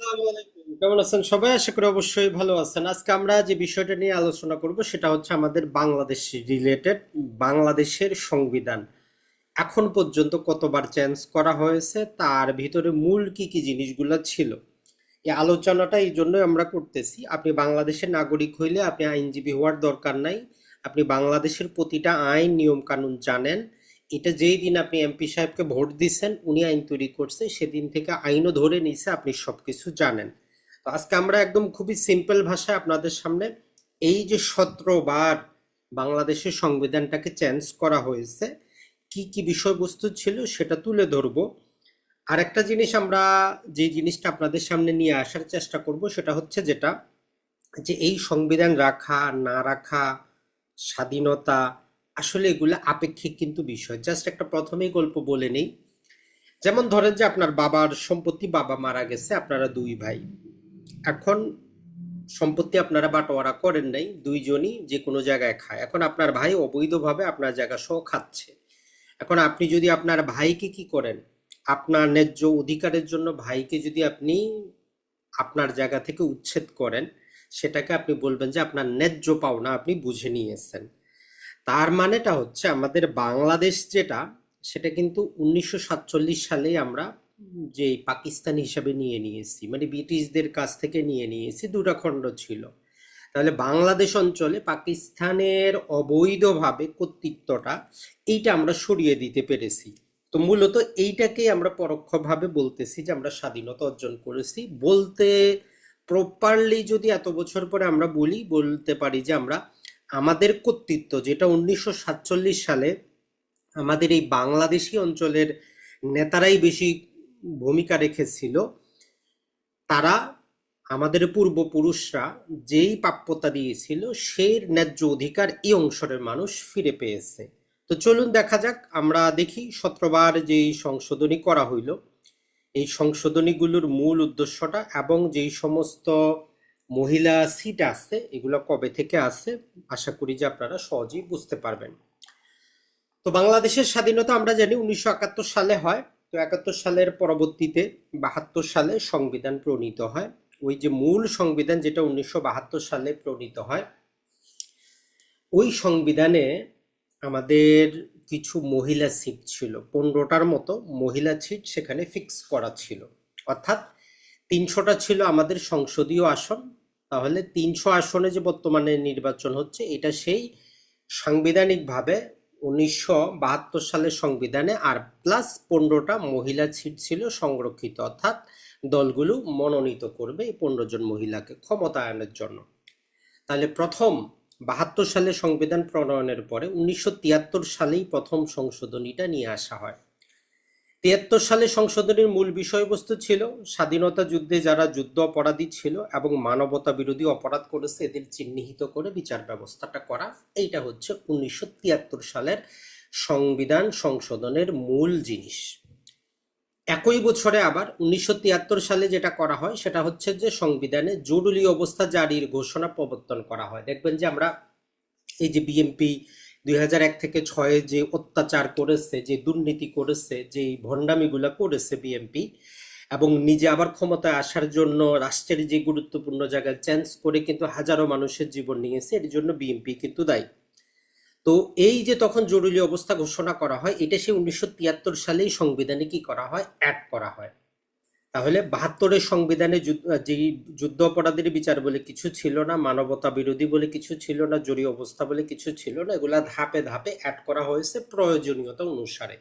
আসসালামু আলাইকুম। কেমন আছেন সবাই? আশা করি অবশ্যই ভালো আছেন। আজকে আমরা যে বিষয়টা নিয়ে আলোচনা করব সেটা হচ্ছে আমাদের বাংলাদেশ রিলেটেড। বাংলাদেশের সংবিধান এখন পর্যন্ত কতবার চেঞ্জ করা হয়েছে, তার ভিতরে মূল কি কি জিনিসগুলো ছিল। এই আলোচনাটা এই জন্যই আমরা করতেছি। আপনি বাংলাদেশের নাগরিক হইলে আপনি আইনজীবী হওয়ার দরকার নাই। আপনি বাংলাদেশের প্রতিটা আইন নিয়ম কানুন জানেন। এটা যেই দিন আপনি এমপি সাহেবকে ভোট দিচ্ছেন, উনি আইন তৈরি করছে, সেদিন থেকে আইনও ধরে নিছে, আপনি সবকিছু জানেন। তো আজকে আমরা একদম খুবই সিম্পল ভাষায় আপনাদের সামনে এই যে 17 বার বাংলাদেশের সংবিধানটাকে চেঞ্জ করা হয়েছে, কি কি বিষয়বস্তু ছিল সেটা তুলে ধরবো। আর একটা জিনিস আমরা, যে জিনিসটা আপনাদের সামনে নিয়ে আসার চেষ্টা করব সেটা হচ্ছে যেটা, যে এই সংবিধান রাখা না রাখা, স্বাধীনতা, আসলে এগুলো আপেক্ষিক কিন্তু বিষয়। জাস্ট একটা প্রথমেই গল্প বলে নেই। যেমন ধরেন যে আপনার বাবার সম্পত্তি, বাবা মারা গেছে, আপনারা দুই ভাই। এখন সম্পত্তি আপনারা বাটোয়ারা করেন নাই, দুইজনই যে কোনো জায়গায় খায়। এখন আপনার ভাই অবৈধভাবে আপনার জায়গা সহ খাচ্ছে। এখন আপনি যদি আপনার ভাইকে কি করেন, আপনার ন্যায্য অধিকারের জন্য ভাইকে যদি আপনি আপনার জায়গা থেকে উচ্ছেদ করেন, সেটাকে আপনি বলবেন যে আপনার ন্যায্য পাওনা আপনি বুঝে নিয়েছেন। তার মানেটা হচ্ছে আমাদের বাংলাদেশ যেটা, সেটা কিন্তু 1947 সালেই আমরা যে পাকিস্তান হিসাবে নিয়ে নিয়েছি, মানে ব্রিটিশদের কাছ থেকে নিয়ে নিয়েছি, দুটা খণ্ড ছিল। তাহলে বাংলাদেশ অঞ্চলে পাকিস্তানের অবৈধভাবে কর্তৃত্বটা, এইটা আমরা সরিয়ে দিতে পেরেছি। তো মূলত এইটাকেই আমরা পরোক্ষভাবে বলতেছি যে আমরা স্বাধীনতা অর্জন করেছি। বলতে প্রপারলি যদি এত বছর পরে আমরা বলতে পারি যে আমরা আমাদের কর্তৃত্ব, যেটা 1947 সালে আমাদের এই বাংলাদেশি অঞ্চলের নেতারাই বেশি ভূমিকা রেখেছিল। তারা, আমাদের পূর্বপুরুষরা যেই প্রাপ্যতা দিয়েছিল, সেই ন্যায্য অধিকার এই অংশের মানুষ ফিরে পেয়েছে। তো চলুন দেখা যাক, আমরা দেখি 17 বার যেই সংশোধনী করা হইল, এই সংশোধনীগুলোর মূল উদ্দেশ্যটা এবং যেই সমস্ত মহিলা সিট আছে এগুলো কবে থেকে আছে, আশা করি যে আপনারা সহজেই বুঝতে পারবেন। তো বাংলাদেশের স্বাধীনতা আমরা জানি 1971 সালে হয়। তো 71 সালের পরবর্তীতে 72 সালে সংবিধান প্রণীত হয়। ওই যে মূল সংবিধান যেটা 1972 সালে প্রণীত হয়, ওই সংবিধানে আমাদের কিছু মহিলা সিট ছিল, 15টার মতো মহিলা সিট সেখানে ফিক্স করা ছিল। অর্থাৎ 300টা ছিল আমাদের সংসদীয় আসন। তাহলে 300 আসনে যে বর্তমানে নির্বাচন হচ্ছে, এটা সেই সাংবিধানিকভাবে 1972 সালের সংবিধানে, আর প্লাস 15টা মহিলা সিট ছিল সংরক্ষিত। অর্থাৎ দলগুলো মনোনীত করবে এই 15 জন মহিলাকে ক্ষমতায়নের জন্য। তাহলে প্রথম 72 সালে সংবিধান প্রণয়নের পরে 1973 সালেই প্রথম সংশোধনীটা নিয়ে আসা হয়। 73 সালে সংশোধনীর মূল বিষয়বস্তু ছিল স্বাধীনতা যুদ্ধে যারা যুদ্ধ অপরাধী ছিল এবং মানবতা বিরোধী অপরাধ করেছে এদের চিহ্নিত করে বিচার ব্যবস্থাটা করা। এইটা হচ্ছে 1973 সালের সংবিধান সংশোধনের মূল জিনিস। একই বছরে আবার 1973 সালে যেটা করা হয় সেটা হচ্ছে যে সংবিধানে জরুরি অবস্থা জারির ঘোষণা প্রবর্তন করা হয়। দেখবেন যে আমরা এই যে বিএনপি 2001 থেকে 6 যে অত্যাচার করেছে, যে দুর্নীতি করেছে, যে ভণ্ডামিগুলা করেছে বিএনপি, এবং নিজে আবার ক্ষমতায় আসার জন্য রাষ্ট্রের যে গুরুত্বপূর্ণ জায়গায় চেঞ্জ করে কিন্তু হাজারো মানুষের জীবন নিয়েছে, এর জন্য বিএনপি কিন্তু দায়ী। তো এই যে তখন জরুরি অবস্থা ঘোষণা করা হয়, এটা সেই 1973 সালেই সংবিধানে কি করা হয়, অ্যাড করা হয়। তাহলে 72-এর সংবিধানে যেই যুদ্ধ অপরাধীর বিচার বলে কিছু ছিল না, মানবতা বিরোধী বলে কিছু ছিল না, জরুরি অবস্থা বলে কিছু ছিল না, এগুলা ধাপে ধাপে অ্যাড করা হয়েছে প্রয়োজনীয়তা অনুসারে।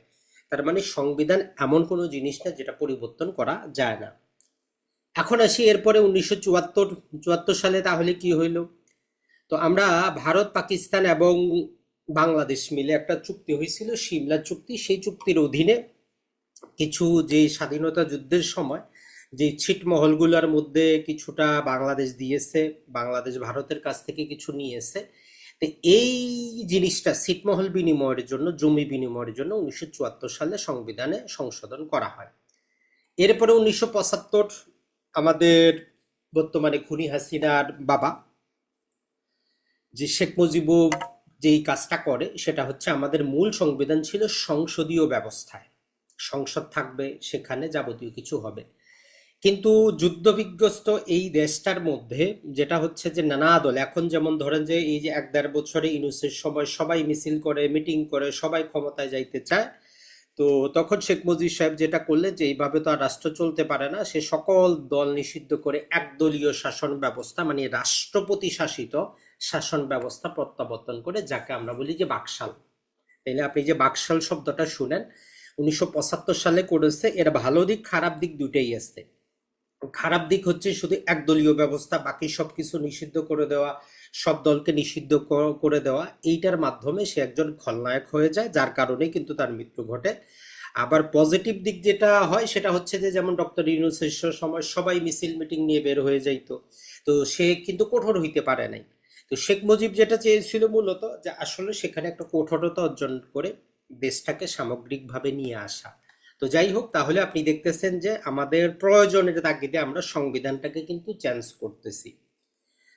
তার মানে সংবিধান এমন কোনো জিনিস না যেটা পরিবর্তন করা যায় না। এখন আসি এরপরে 1974 সালে তাহলে কি হইল। তো আমরা ভারত, পাকিস্তান এবং বাংলাদেশ মিলে একটা চুক্তি হয়েছিল, সিমলা চুক্তি। সেই চুক্তির অধীনে কিছু যে স্বাধীনতা যুদ্ধের সময় যে ছিটমহলগুলোর মধ্যে কিছুটা বাংলাদেশ দিয়েছে, বাংলাদেশ ভারতের কাছ থেকে কিছু নিয়েছে। তো এই জিনিসটা ছিটমহল বিনিময়ের জন্য, জমি বিনিময়ের জন্য 1974 সালে সংবিধানে সংশোধন করা হয়। এরপরে 1975 আমাদের বর্তমানে খুনি হাসিনার বাবা যে শেখ মুজিবুর যেই কাজটা করে, সেটা হচ্ছে আমাদের মূল সংবিধান ছিল সংসদীয় ব্যবস্থায়, সংসদ থাকবে, সেখানে যাবতীয় কিছু হবে। কিন্তু যুদ্ধবিধ্বস্ত এই দেশটার মধ্যে যেটা হচ্ছে যে নানা দল এখন যেমন ধরেন যে এই যে 1-1.5 বছরে ইউনূসের সময় সবাই মিছিল করে, মিটিং করে, সবাই ক্ষমতায় যাইতে চায়। তো তখন শেখ মুজিব সাহেব যেটা করলেন যে এইভাবে তো আর রাষ্ট্র চলতে পারে না, সে সকল দল নিষিদ্ধ করে একদলীয় শাসন ব্যবস্থা মানে রাষ্ট্রপতি শাসিত শাসন ব্যবস্থা প্রত্যাবর্তন করে, যাকে আমরা বলি যে বাকশাল। তাইলে আপনি যে বাকশাল শব্দটা শুনেন 1975 সালে করেছে, এর ভালো দিক খারাপ দিক দুটাই আছে। খারাপ দিক হচ্ছে শুধু একদলীয় ব্যবস্থা, বাকি সবকিছু নিষিদ্ধ করে দেওয়া, সব দলকে নিষিদ্ধ করে দেওয়া, এইটার মাধ্যমে সে একজন খলনায়ক হয়ে যায়, যার কারণে কিন্তু তার মৃত্যু ঘটে। আবার পজিটিভ দিক যেটা হয় সেটা হচ্ছে যে যেমন ডক্টর ইউনূসের সময় সবাই মিছিল মিটিং নিয়ে বের হয়ে যাইতো, তো সে কিন্তু কঠোর হইতে পারে নাই। তো শেখ মুজিব যেটা চেয়েছিল মূলত যে আসলে সেখানে একটা কঠোরতা অর্জন করে দেশটাকে সামগ্রিকভাবে নিয়ে আসা। তো যাই হোক, তাহলে আপনি দেখতেছেন যে আমাদের প্রয়োজনের তাগিদে আমরা সংবিধানটাকে কিন্তু চেঞ্জ করতেছি।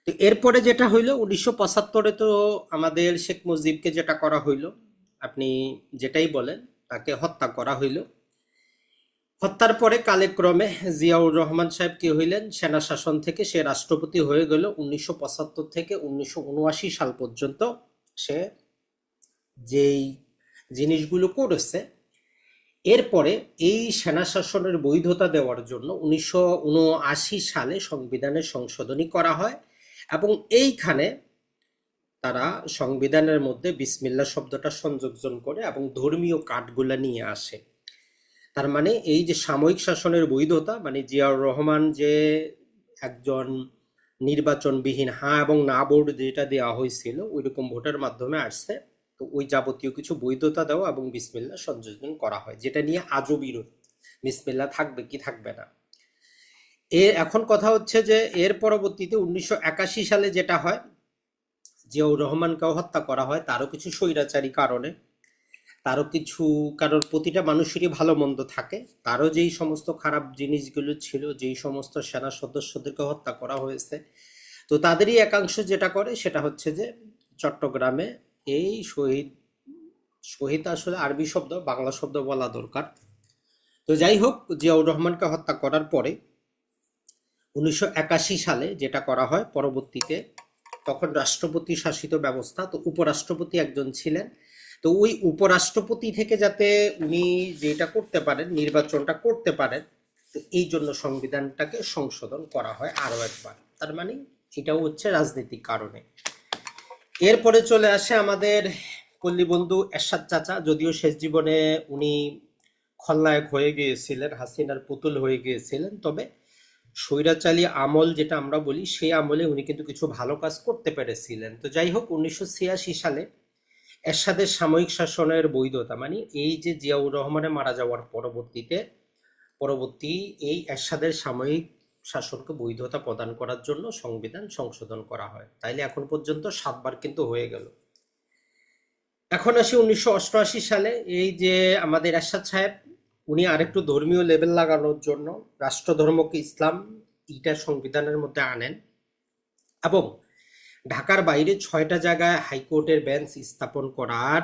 তো এরপরে যেটা হইলো 1975-এ, তো আমাদের শেখ মুজিবকে যেটা করা হইলো, আপনি যেটাই বলেন, তাকে হত্যা করা হইলো। হত্যার পরে কালেক্রমে জিয়াউর রহমান সাহেব কি হইলেন, সেনা শাসন থেকে সে রাষ্ট্রপতি হয়ে গেল 1975 থেকে 1979 সাল পর্যন্ত। সে যেই জিনিসগুলো করেছে, এরপরে এই সেনা শাসনের বৈধতা দেওয়ার জন্য 1979 সালে সংবিধানের সংশোধনী করা হয়, এবং এইখানে তারা সংবিধানের মধ্যে বিসমিল্লাহ শব্দটা সংযোজন করে এবং ধর্মীয় কার্ডগুলা নিয়ে আসে। তার মানে এই যে সাময়িক শাসনের বৈধতা, মানে জিয়াউর রহমান যে একজন নির্বাচনবিহীন হ্যাঁ এবং না ভোট যেটা দেওয়া হয়েছিল ওইরকম ভোটের মাধ্যমে আসছে, তো ওই যাবতীয় কিছু বৈধতা দেওয়া এবং বিসমিল্লাহ সংযোজন করা হয়, যেটা নিয়ে আজও বিরোধ, বিসমিল্লাহ থাকবে কি থাকবে না। এখন কথা হচ্ছে যে এর পরবর্তীতে 1981 সালে যেটা হয়, জিয়াউর রহমানকেও হত্যা করা হয়, তারও কিছু স্বৈরাচারী কারণে, তারও কিছু, কারণ প্রতিটা মানুষেরই ভালো মন্দ থাকে, তারও যেই সমস্ত খারাপ জিনিসগুলো ছিল, যেই সমস্ত সেনা সদস্যদেরকে হত্যা করা হয়েছে, তো তাদেরই একাংশ যেটা করে সেটা হচ্ছে যে চট্টগ্রামে এই শহীদ, শহীদ আসলে আরবি শব্দ, বাংলা শব্দ বলা দরকার। তো যাই হোক, জিয়াউর রহমানকে হত্যা করার পরে 1981 সালে যেটা করা হয় পরবর্তীতে, তখন রাষ্ট্রপতি শাসিত ব্যবস্থা, তো উপরাষ্ট্রপতি একজন ছিলেন, তো ওই উপরাষ্ট্রপতি থেকে যাতে উনি যেটা করতে পারেন, নির্বাচনটা করতে পারেন, তো এই জন্য সংবিধানটাকে সংশোধন করা হয় আরো একবার। তার মানে এটাও হচ্ছে রাজনৈতিক কারণে। এরপরে চলে আসে আমাদের পল্লী বন্ধু এরশাদ চাচা, যদিও শেষ জীবনে উনি খলনায়ক হয়ে গিয়েছিলেন, হাসিনার পুতুল হয়ে গিয়েছিলেন, তবে স্বৈরাচারী আমল যেটা আমরা বলি সেই আমলে উনি কিন্তু কিছু ভালো কাজ করতে পেরেছিলেন। তো যাই হোক, 1986 সালে এরশাদের সাময়িক শাসনের বৈধতা, মানে এই যে জিয়াউর রহমানের মারা যাওয়ার পরবর্তী এই এরশাদের সাময়িক শাসনকে বৈধতা প্রদান করার জন্য সংবিধান সংশোধন করা হয়। তাইলে এখন পর্যন্ত 7 বার কিন্তু হয়ে গেল। এখন আসি 1988 সালে, এই যে আমাদের এরশাদ সাহেব, উনি আরেকটু ধর্মীয় লেভেল লাগানোর জন্য রাষ্ট্রধর্মকে ইসলাম এইটা সংবিধানের মধ্যে আনেন, এবং ঢাকার বাইরে 6টা জায়গায় হাইকোর্টের বেঞ্চ স্থাপন করার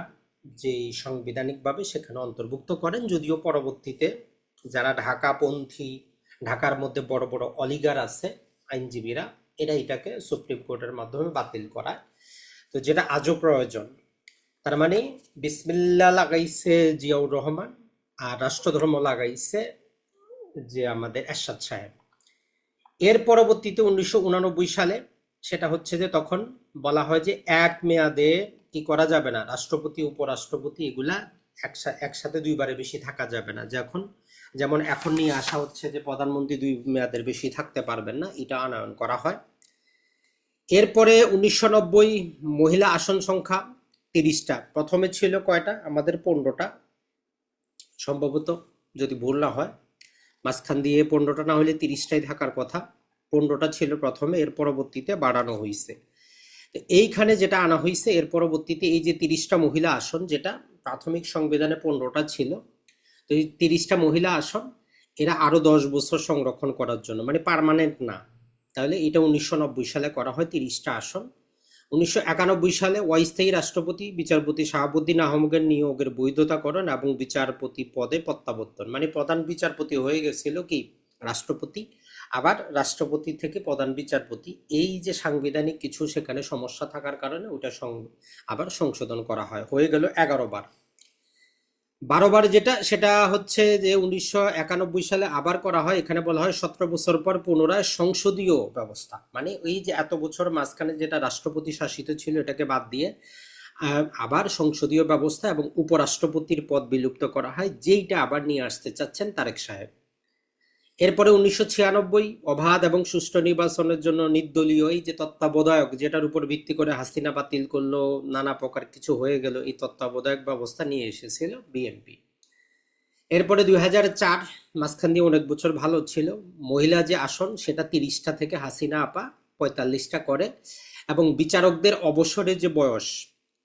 যে সাংবিধানিকভাবে সেখানে অন্তর্ভুক্ত করেন। যদিও পরবর্তীতে যারা ঢাকাপন্থী, ঢাকার মধ্যে বড় বড় অলিগার আছে আইনজীবীরা, এরা এটাকে সুপ্রিম কোর্টের মাধ্যমে বাতিল করায়, তো যেটা আজও প্রয়োজন। তার মানে বিসমিল্লাহ লাগাইছে জিয়াউর রহমান, আর রাষ্ট্রধর্ম লাগাইছে যে আমাদের এরশাদ সাহেব। এর পরবর্তীতে 1989 সালে সেটা হচ্ছে যে তখন বলা হয় যে এক মেয়াদে কি করা যাবে না, রাষ্ট্রপতি উপরাষ্ট্রপতি এগুলা একসাথে 2বারের বেশি থাকা যাবে না, যেমন এখন নিয়ে আসা হচ্ছে যে প্রধানমন্ত্রী 2 মেয়াদের বেশি থাকতে পারবেন না, এটা আনয়ন করা হয়। এরপরে 1990 মহিলা আসন সংখ্যা 30টা, প্রথমে ছিল কয়টা আমাদের 15টা সম্ভবত, যদি ভুল না হয়, মাঝখান দিয়ে 15টা না হলে 30টাই থাকার কথা, 15টা ছিল প্রথমে, এর পরবর্তীতে বাড়ানো হয়েছে। এইখানে যেটা আনা হয়েছে এর পরবর্তীতে এই যে 30টা মহিলা আসন, যেটা প্রাথমিক সংবিধানে 15টা ছিল, তো এই 30টা মহিলা আসন এরা আরো 10 বছর সংরক্ষণ করার জন্য, মানে পার্মানেন্ট না, তাহলে এটা 1990 সালে করা হয় 30টা আসন। 1991 সালে অস্থায়ী রাষ্ট্রপতি বিচারপতি শাহাবুদ্দিন আহমদের নিয়োগের বৈধতাকরণ এবং বিচারপতি পদে প্রত্যাবর্তন, মানে প্রধান বিচারপতি হয়ে গেছিল কি রাষ্ট্রপতি, আবার রাষ্ট্রপতি থেকে প্রধান বিচারপতি। এই যে সাংবিধানিক কিছু সেখানে সমস্যা থাকার কারণে ওটা আবার সংশোধন করা হয়, হয়ে গেল 11 বার। 12 বার যেটা, সেটা হচ্ছে যে 1991 সালে আবার করা হয়। এখানে বলা হয় 17 বছর পর পুনরায় সংসদীয় ব্যবস্থা, মানে ওই যে এত বছর মাঝখানে যেটা রাষ্ট্রপতি শাসিত ছিল এটাকে বাদ দিয়ে আবার সংসদীয় ব্যবস্থা এবং উপরাষ্ট্রপতির পদ বিলুপ্ত করা হয়, যেইটা আবার নিয়ে আসতে চাচ্ছেন তারেক সাহেব। এরপরে 1996 অবাধ এবং সুষ্ঠু নির্বাচনের জন্য নির্দলীয় এই যে তত্ত্বাবধায়ক, যেটার উপর ভিত্তি করে হাসিনা বাতিল করলো, নানা প্রকার কিছু হয়ে গেল, এই তত্ত্বাবধায়ক ব্যবস্থা নিয়ে এসেছিল বিএনপি। এরপরে 2004, মাঝখান দিয়ে অনেক বছর ভালো ছিল, মহিলা যে আসন সেটা 30টা থেকে হাসিনা আপা 45টা করে, এবং বিচারকদের অবসরের যে বয়স,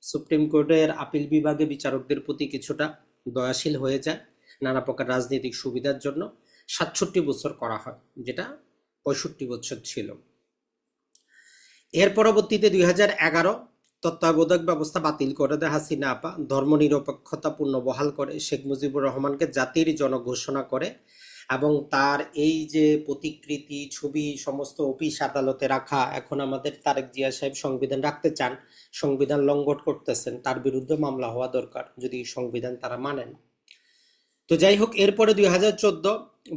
সুপ্রিম কোর্টের আপিল বিভাগে বিচারকদের প্রতি কিছুটা দয়াশীল হয়ে যায় নানা প্রকার রাজনৈতিক সুবিধার জন্য, 67 বছর করা হয়, যেটা 65 বছর ছিল। এর পরবর্তীতে 2011 তত্ত্বাবধায়ক ব্যবস্থা বাতিল করে দেয় হাসিনা আপা, ধর্মনিরপেক্ষতা পুনর্বহাল করে, শেখ মুজিবুর রহমানকে জাতির জনক ঘোষণা করে, এবং তার এই যে প্রতিকৃতি ছবি সমস্ত অফিস আদালতে রাখা, এখন আমাদের তারেক জিয়া সাহেব সংবিধান রাখতে চান, সংবিধান লঙ্ঘন করতেছেন, তার বিরুদ্ধে মামলা হওয়া দরকার যদি সংবিধান তারা মানেন। তো যাই হোক, এরপরে 2014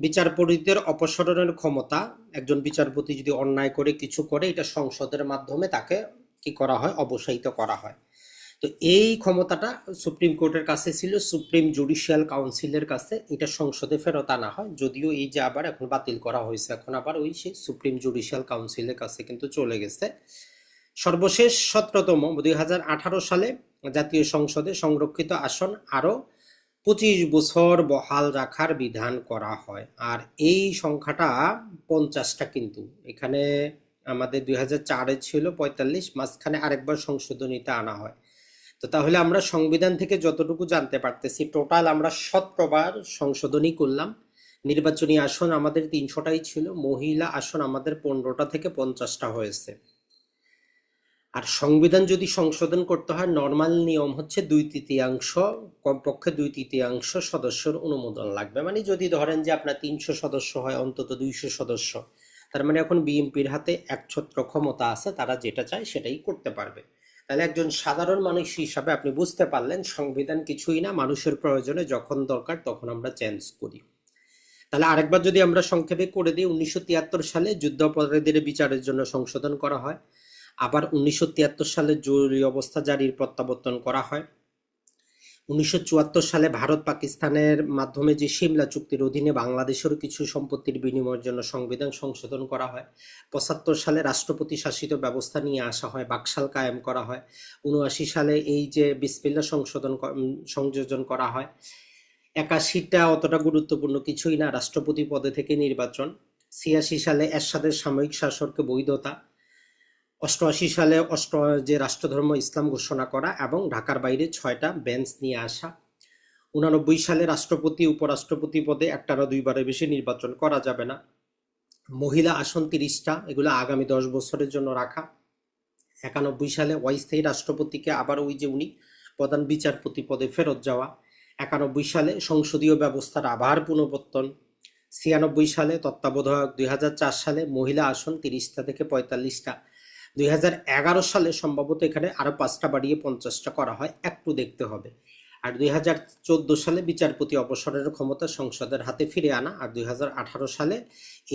বিচারপতিদের অপসারণের ক্ষমতা, একজন বিচারপতি যদি অন্যায় করে কিছু করে, এটা সংসদের মাধ্যমে তাকে কি করা হয়, অবসায়িত করা হয়। তো এই ক্ষমতাটা সুপ্রিম কোর্টের কাছে ছিল, সুপ্রিম জুডিশিয়াল কাউন্সিলের কাছে, এটা সংসদে ফেরত আনা হয়, যদিও এই যে আবার এখন বাতিল করা হয়েছে, এখন আবার ওই সেই সুপ্রিম জুডিশিয়াল কাউন্সিলের কাছে কিন্তু চলে গেছে। সর্বশেষ 17তম 2018 সালে জাতীয় সংসদে সংরক্ষিত আসন আরো 25 বছর বহাল রাখার বিধান করা হয়, আর এই সংখ্যাটা 50টা, কিন্তু এখানে আমাদের 2004-এ ছিল 45, মাঝখানে আরেকবার সংশোধনীতে আনা হয়। তো তাহলে আমরা সংবিধান থেকে যতটুকু জানতে পারতেছি, টোটাল আমরা 17 বার সংশোধনী করলাম। নির্বাচনী আসন আমাদের 300টাই ছিল, মহিলা আসন আমাদের 15টা থেকে 50টা হয়েছে। আর সংবিধান যদি সংশোধন করতে হয়, নর্মাল নিয়ম হচ্ছে 2/3, কমপক্ষে 2/3 সদস্যের অনুমোদন লাগবে। মানে যদি ধরেন যে আপনার 300 সদস্য হয়, অন্তত 200 সদস্য, তার মানে এখন বিএনপির হাতে একছত্র ক্ষমতা আছে, তারা যেটা চায় সেটাই করতে পারবে। তাহলে একজন সাধারণ মানুষ হিসাবে আপনি বুঝতে পারলেন সংবিধান কিছুই না, মানুষের প্রয়োজনে যখন দরকার তখন আমরা চেঞ্জ করি। তাহলে আরেকবার যদি আমরা সংক্ষেপে করে দিই, 1973 সালে যুদ্ধাপরাধীদের বিচারের জন্য সংশোধন করা হয়, আবার 1973 সালে জরুরি অবস্থা জারির প্রত্যাবর্তন করা হয়। 1974 সালে ভারত পাকিস্তানের মাধ্যমে যে সিমলা চুক্তির অধীনে বাংলাদেশের কিছু সম্পত্তির বিনিময়ের জন্য সংবিধান সংশোধন করা হয়। 75 সালে রাষ্ট্রপতি শাসিত ব্যবস্থা নিয়ে আসা হয়, বাকশাল কায়েম করা হয়। 79 সালে এই যে বিসমিল্লাহ সংযোজন করা হয়। 81টা অতটা গুরুত্বপূর্ণ কিছুই না, রাষ্ট্রপতি পদে থেকে নির্বাচন। 86 সালে এরশাদের সাময়িক শাসককে বৈধতা। 88 সালে যে রাষ্ট্রধর্ম ইসলাম ঘোষণা করা এবং ঢাকার বাইরে 6টা বেঞ্চ নিয়ে আসা। 89 সালে রাষ্ট্রপতি উপরাষ্ট্রপতি পদে একটানা 2বারের বেশি নির্বাচন করা যাবে না। মহিলা আসন 30টা, এগুলো আগামী 10 বছরের জন্য রাখা। 91 সালে অস্থায়ী রাষ্ট্রপতিকে আবার ওই যে উনি প্রধান বিচারপতি পদে ফেরত যাওয়া। 91 সালে সংসদীয় ব্যবস্থার আবার পুনঃপ্রবর্তন। 96 সালে তত্ত্বাবধায়ক। 2004 সালে মহিলা আসন 30টা থেকে 45টা। 2011 সালে সম্ভবত এখানে আরো 5টা বাড়িয়ে 50টা করা হয়, একটু দেখতে হবে। আর 2014 সালে বিচারপতি অপসারণের ক্ষমতা সংসদের হাতে ফিরে আনা। আর 2018 সালে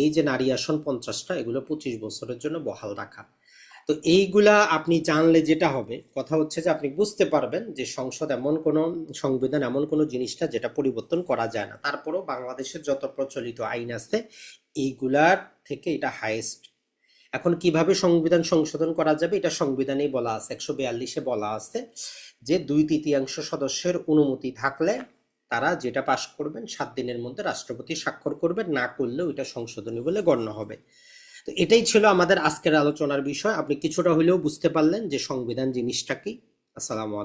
এই যে নারী আসন 50টা, এগুলো 25 বছরের জন্য বহাল রাখা। তো এইগুলা আপনি জানলে যেটা হবে, কথা হচ্ছে যে আপনি বুঝতে পারবেন যে সংবিধান এমন কোনো জিনিসটা যেটা পরিবর্তন করা যায় না। তারপরেও বাংলাদেশের যত প্রচলিত আইন আছে এইগুলার থেকে এটা হাইয়েস্ট। এখন কিভাবে সংবিধান সংশোধন করা যাবে, এটা সংবিধানেই বলা আছে, 142-এ বলা আছে যে 2/3 সদস্যের অনুমতি থাকলে তারা যেটা পাশ করবেন 7 দিনের মধ্যে রাষ্ট্রপতি স্বাক্ষর করবেন, না করলে ওইটা সংশোধনী বলে গণ্য হবে। তো এটাই ছিল আমাদের আজকের আলোচনার বিষয়। আপনি কিছুটা হলেও বুঝতে পারলেন যে সংবিধান জিনিসটা কি। আসসালামু আলাইকুম।